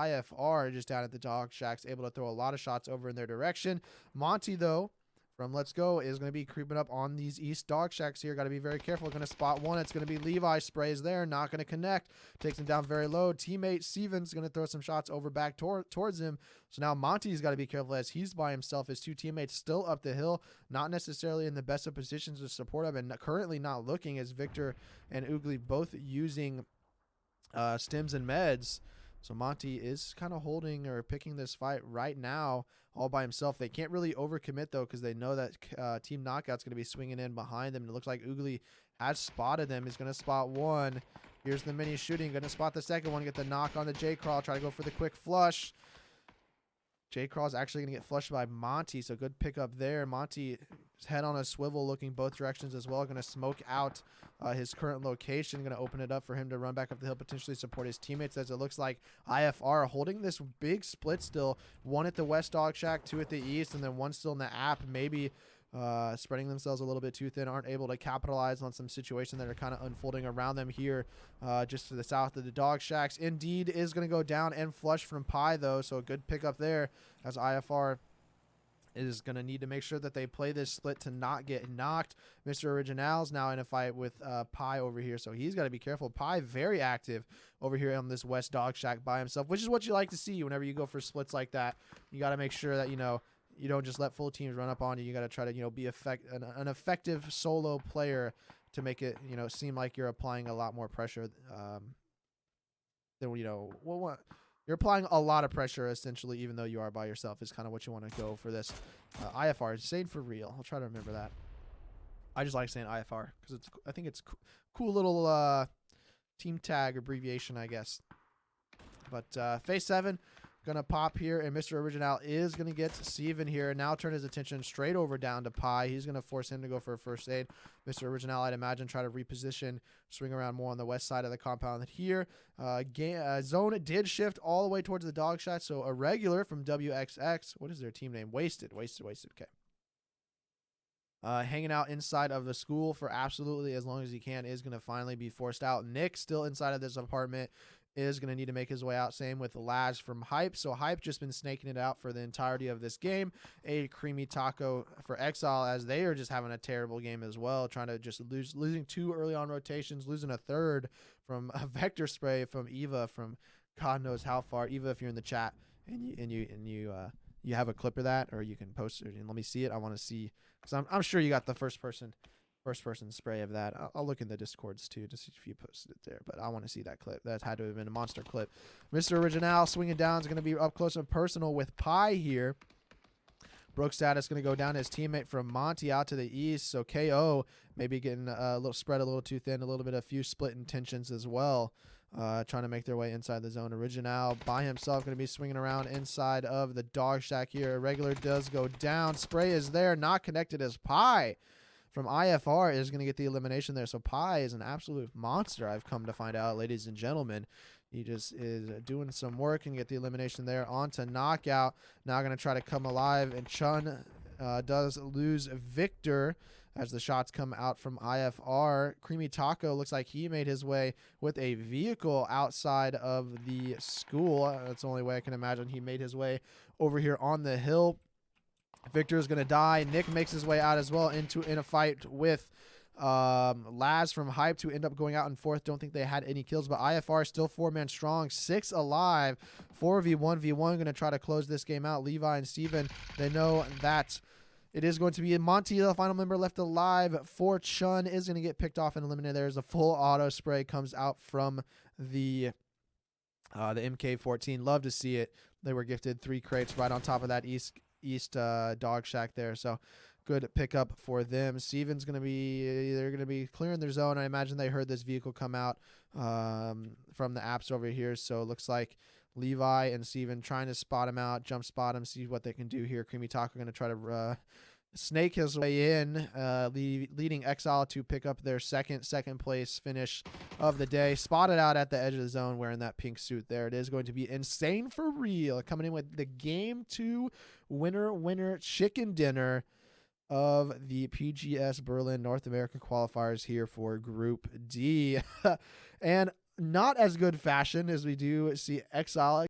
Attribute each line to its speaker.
Speaker 1: IFR just down at the dog shacks, able to throw a lot of shots over in their direction. Monty, though, from Let's Go is going to be creeping up on these east dog shacks here. Got to be very careful. Going to spot one. It's going to be Levi. Sprays there. Not going to connect. Takes him down very low. Teammate Steven's going to throw some shots over back towards him. So now Monty's got to be careful as he's by himself. His two teammates still up the hill. Not necessarily in the best of positions to support him. And currently not looking as Victor and Oogly both using stims and meds. So Monty is kind of holding or picking this fight right now all by himself. They can't really overcommit, though, because they know that Team Knockout's going to be swinging in behind them. And it looks like Oogly has spotted them. He's going to spot one. Here's the mini shooting. Going to spot the second one. Get the knock on the J-Crawl. Try to go for the quick flush. J-Crawl is actually going to get flushed by Monty, so good pickup there. Monty's head on a swivel, looking both directions as well. Going to smoke out his current location. Going to open it up for him to run back up the hill, potentially support his teammates, as it looks like IFR holding this big split still. One at the west dog shack, two at the east, and then one still in the app. Maybe spreading themselves a little bit too thin, aren't able to capitalize on some situation that are kind of unfolding around them here just to the south of the dog shacks. Indeed is going to go down and flush from Pi, though, so a good pickup there as IFR is going to need to make sure that they play this split to not get knocked. Mr. Original's now in a fight with Pi over here, so he's got to be careful. Pi very active over here on this west dog shack by himself, which is what you like to see whenever you go for splits like that. You got to make sure that, you know, you don't just let full teams run up on you. You got to try to, you know, be an effective solo player to make it, you know, seem like you're applying a lot more pressure than, you know, you're applying a lot of pressure essentially, even though you are by yourself, is kind of what you want to go for this. IFR, saying for real. I'll try to remember that. I just like saying IFR because I think it's cool little team tag abbreviation, I guess. But phase 7. Gonna pop here, and Mr. Original is gonna get Steven here, and now turn his attention straight over down to Pi. He's gonna force him to go for a first aid. Mr. Original, I'd imagine, try to reposition, swing around more on the west side of the compound here. Zone did shift all the way towards the dog shot, so a regular from WXX. What is their team name? Wasted. Okay. Hanging out inside of the school for absolutely as long as he can is going to finally be forced out. Nick still inside of this apartment is going to need to make his way out. Same with Laz from Hype. So Hype just been snaking it out for the entirety of this game. A creamy taco for Exile, as they are just having a terrible game as well. Trying to just losing 2 early on rotations, losing a 3rd from a vector spray from Eva from God knows how far. Eva, if you're in the chat and you have a clip of that, or you can post it and let me see it. I want to see, because I'm sure you got the first person spray of that. I'll look in the Discords too to see if you posted it there, but I want to see that clip. That had to have been a monster clip. Mr. Original swinging down is going to be up close and personal with Pi here. Broke status going to go down his teammate from Monty out to the east. So KO maybe getting a little spread a little too thin, a few split intentions as well. Trying to make their way inside the zone. Original by himself going to be swinging around inside of the dog shack here. Regular does go down. Spray is there, not connected as Pi from IFR is going to get the elimination there. So Pi is an absolute monster, I've come to find out, ladies and gentlemen. He just is doing some work and get the elimination there. On to Knockout. Now going to try to come alive. And Chun does lose Victor as the shots come out from IFR. Creamy Taco looks like he made his way with a vehicle outside of the school. That's the only way I can imagine he made his way over here on the hill. Victor is going to die. Nick makes his way out as well in a fight with Laz from Hype to end up going out in 4th. Don't think they had any kills, but IFR still 4-man strong, 6 alive, 4v1v1. Going to try to close this game out. Levi and Steven, they know that it is going to be Monty, the final member left alive for Chun, is going to get picked off and eliminated. There's a full auto spray comes out from the MK14. Love to see it. They were gifted 3 crates right on top of that east dog shack there, so good pickup for them. Steven's they're going to be clearing their zone. I imagine they heard this vehicle come out from the apps over here, so it looks like Levi and Steven trying to spot him out, jump spot him, see what they can do here. Creamy Taco going to try to snake his way in, leading Exile to pick up their second place finish of the day. Spotted out at the edge of the zone wearing that pink suit there. It is going to be insane for real. Coming in with the Game 2 winner chicken dinner of the PGS Berlin North America qualifiers here for Group D. And not as good fashion as we do see Exile